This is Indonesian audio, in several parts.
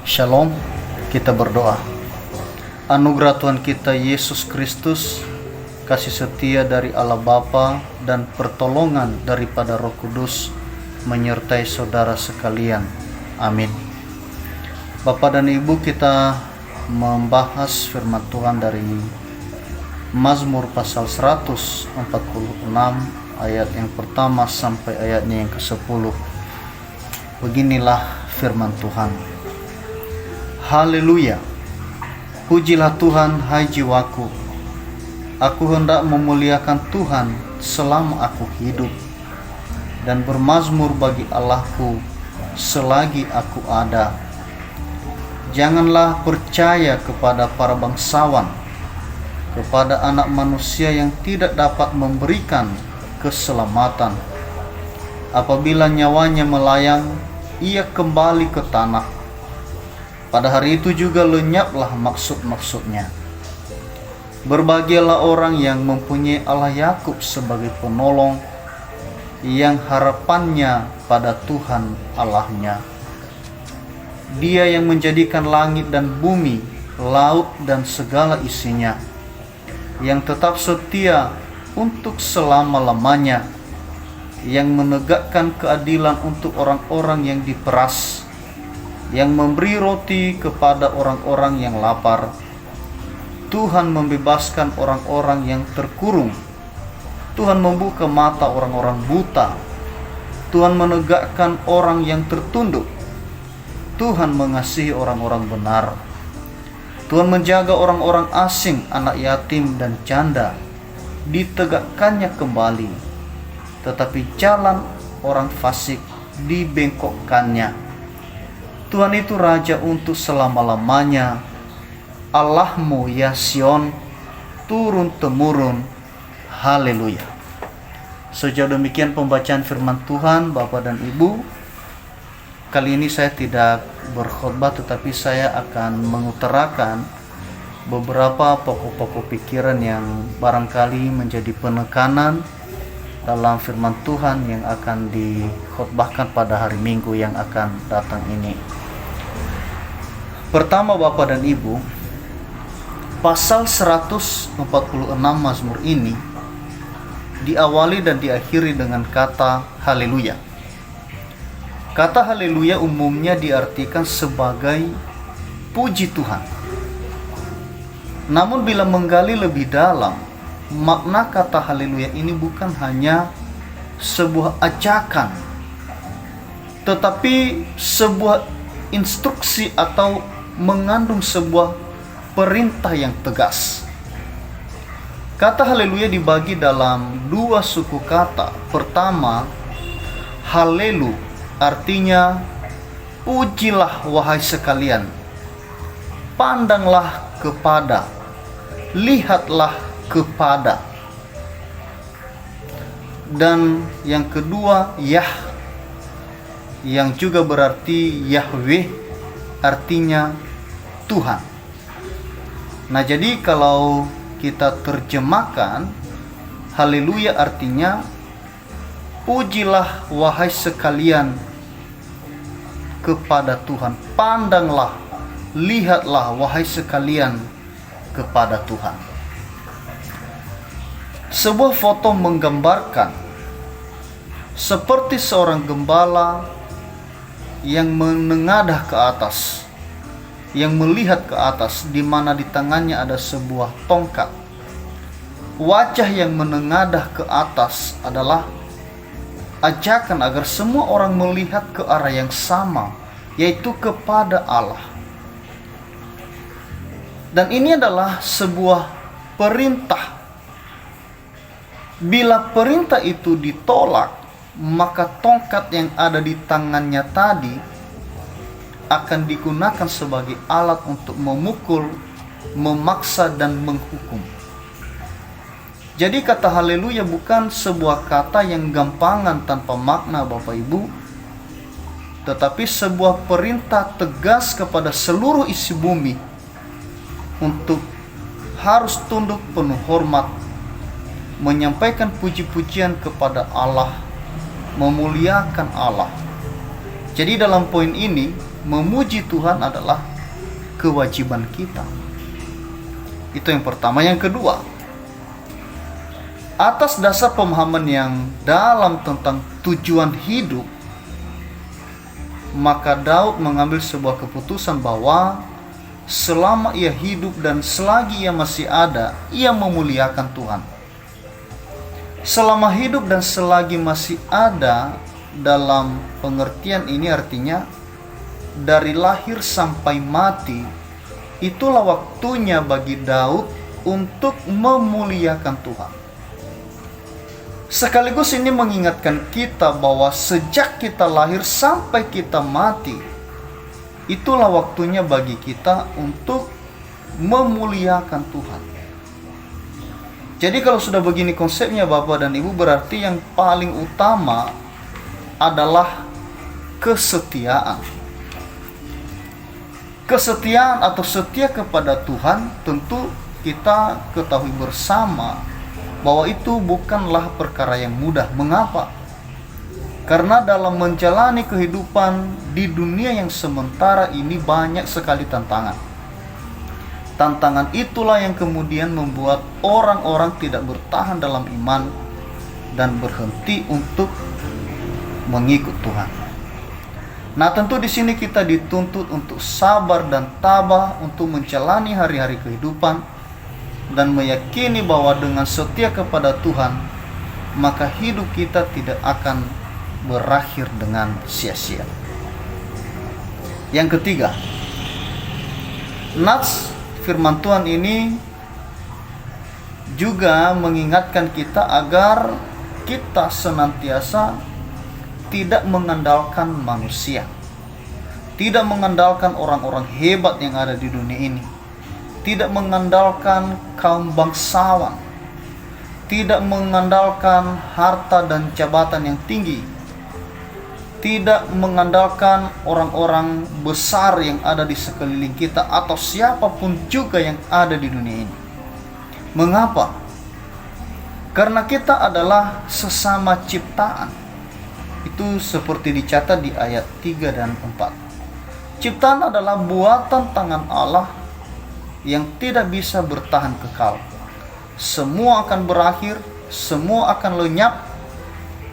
Shalom, kita berdoa. Anugerah Tuhan kita Yesus Kristus, kasih setia dari Allah Bapa dan pertolongan daripada Roh Kudus menyertai saudara sekalian. Amin. Bapak dan Ibu, kita membahas firman Tuhan dari Mazmur pasal 146 ayat yang pertama sampai ayatnya yang ke-10. Beginilah firman Tuhan. Haleluya. Pujilah Tuhan, hai jiwaku. Aku hendak memuliakan Tuhan selama aku hidup, dan bermazmur bagi Allahku selagi aku ada. Janganlah percaya kepada para bangsawan, kepada anak manusia yang tidak dapat memberikan keselamatan. Apabila nyawanya melayang, ia kembali ke tanah. Pada hari itu juga lenyaplah maksud-maksudnya. Berbahagialah orang yang mempunyai Allah Yakub sebagai penolong, yang harapannya pada Tuhan Allahnya. Dia yang menjadikan langit dan bumi, laut dan segala isinya, yang tetap setia untuk selama-lamanya, yang menegakkan keadilan untuk orang-orang yang diperas, yang memberi roti kepada orang-orang yang lapar. Tuhan membebaskan orang-orang yang terkurung. Tuhan membuka mata orang-orang buta. Tuhan menegakkan orang yang tertunduk. Tuhan mengasihi orang-orang benar. Tuhan menjaga orang-orang asing, anak yatim dan janda, ditegakkannya kembali. Tetapi jalan orang fasik dibengkokkannya. Tuhan itu Raja untuk selama-lamanya. Allahmu ya Sion, turun-temurun. Haleluya. Sejauh demikian pembacaan firman Tuhan, Bapak dan Ibu. Kali ini saya tidak berkhotbah, tetapi saya akan mengutarakan beberapa pokok-pokok pikiran yang barangkali menjadi penekanan dalam firman Tuhan yang akan dikhotbahkan pada hari Minggu yang akan datang ini. Pertama, Bapak dan Ibu, pasal 146 Mazmur ini diawali dan diakhiri dengan kata haleluya. Kata haleluya umumnya diartikan sebagai puji Tuhan. Namun bila menggali lebih dalam, makna kata haleluya ini bukan hanya sebuah ajakan, tetapi sebuah instruksi atau mengandung sebuah perintah yang tegas. Kata haleluya dibagi dalam dua suku kata. Pertama, halelu artinya pujilah wahai sekalian, pandanglah kepada, lihatlah kepada. Dan yang kedua, Yah, yang juga berarti Yahweh, artinya Tuhan. Nah, jadi kalau kita terjemahkan, haleluya artinya pujilah wahai sekalian kepada Tuhan, pandanglah, lihatlah wahai sekalian kepada Tuhan. Sebuah foto menggambarkan seperti seorang gembala yang menengadah ke atas, yang melihat ke atas, di mana di tangannya ada sebuah tongkat. Wajah yang menengadah ke atas adalah ajakan agar semua orang melihat ke arah yang sama, yaitu kepada Allah. Dan ini adalah sebuah perintah. Bila perintah itu ditolak, maka tongkat yang ada di tangannya tadi akan digunakan sebagai alat untuk memukul, memaksa, dan menghukum. Jadi kata haleluya bukan sebuah kata yang gampangan tanpa makna, Bapak Ibu, tetapi sebuah perintah tegas kepada seluruh isi bumi untuk harus tunduk penuh hormat, menyampaikan puji-pujian kepada Allah, memuliakan Allah. Jadi dalam poin ini memuji Tuhan adalah kewajiban kita. Itu yang pertama. Yang kedua, atas dasar pemahaman yang dalam tentang tujuan hidup, maka Daud mengambil sebuah keputusan bahwa selama ia hidup dan selagi ia masih ada, ia memuliakan Tuhan. Selama hidup dan selagi masih ada, dalam pengertian ini artinya dari lahir sampai mati, itulah waktunya bagi Daud untuk memuliakan Tuhan. Sekaligus ini mengingatkan kita bahwa sejak kita lahir sampai kita mati, itulah waktunya bagi kita untuk memuliakan Tuhan. Jadi kalau sudah begini konsepnya Bapak dan Ibu, berarti yang paling utama adalah kesetiaan. Kesetiaan atau setia kepada Tuhan, tentu kita ketahui bersama bahwa itu bukanlah perkara yang mudah. Mengapa? Karena dalam menjalani kehidupan di dunia yang sementara ini banyak sekali tantangan. Tantangan itulah yang kemudian membuat orang-orang tidak bertahan dalam iman dan berhenti untuk mengikut Tuhan. Nah, tentu di sini kita dituntut untuk sabar dan tabah untuk menjalani hari-hari kehidupan dan meyakini bahwa dengan setia kepada Tuhan, maka hidup kita tidak akan berakhir dengan sia-sia. Yang ketiga, nats firman Tuhan ini juga mengingatkan kita agar kita senantiasa tidak mengandalkan manusia, tidak mengandalkan orang-orang hebat yang ada di dunia ini, tidak mengandalkan kaum bangsawan, tidak mengandalkan harta dan jabatan yang tinggi, tidak mengandalkan orang-orang besar yang ada di sekeliling kita atau siapapun juga yang ada di dunia ini. Mengapa? Karena kita adalah sesama ciptaan. Itu seperti dicatat di ayat 3 dan 4. Ciptaan adalah buatan tangan Allah yang tidak bisa bertahan kekal. Semua akan berakhir, semua akan lenyap,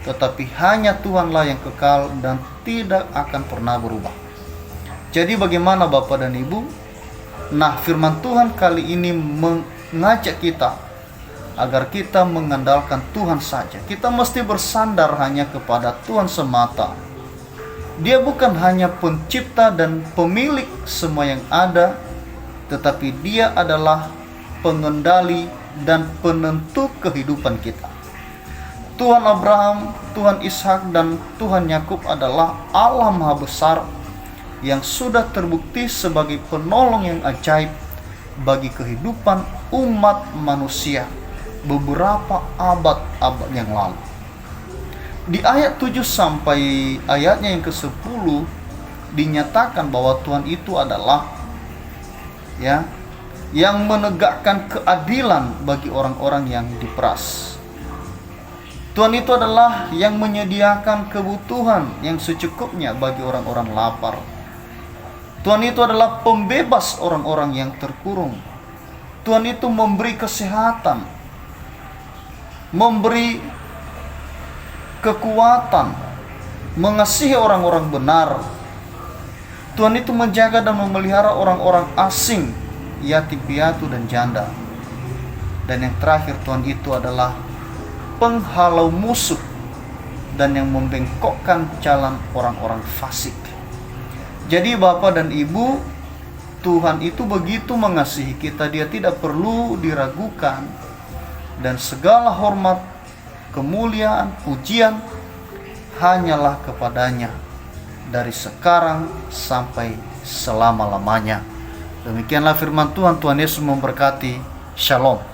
tetapi hanya Tuhanlah yang kekal dan tidak akan pernah berubah. Jadi bagaimana Bapak dan Ibu? Nah, firman Tuhan kali ini mengajak kita agar kita mengandalkan Tuhan saja. Kita mesti bersandar hanya kepada Tuhan semata. Dia bukan hanya pencipta dan pemilik semua yang ada, tetapi Dia adalah pengendali dan penentu kehidupan kita. Tuhan Abraham, Tuhan Ishak, dan Tuhan Yakub adalah Allah Maha Besar yang sudah terbukti sebagai penolong yang ajaib bagi kehidupan umat manusia beberapa abad-abad yang lalu. Di ayat 7 sampai ayatnya yang ke-10 dinyatakan bahwa Tuhan itu adalah yang menegakkan keadilan bagi orang-orang yang diperas. Tuhan itu adalah yang menyediakan kebutuhan yang secukupnya bagi orang-orang lapar. Tuhan itu adalah pembebas orang-orang yang terkurung. Tuhan itu memberi kesehatan, memberi kekuatan, mengasihi orang-orang benar. Tuhan itu menjaga dan memelihara orang-orang asing, yatim piatu dan janda. Dan yang terakhir, Tuhan itu adalah penghalau musuh dan yang membengkokkan jalan orang-orang fasik. Jadi Bapak dan Ibu, Tuhan itu begitu mengasihi kita, Dia tidak perlu diragukan, dan segala hormat, kemuliaan, pujian hanyalah kepadanya dari sekarang sampai selama-lamanya. Demikianlah firman Tuhan. Tuhan Yesus memberkati. Shalom.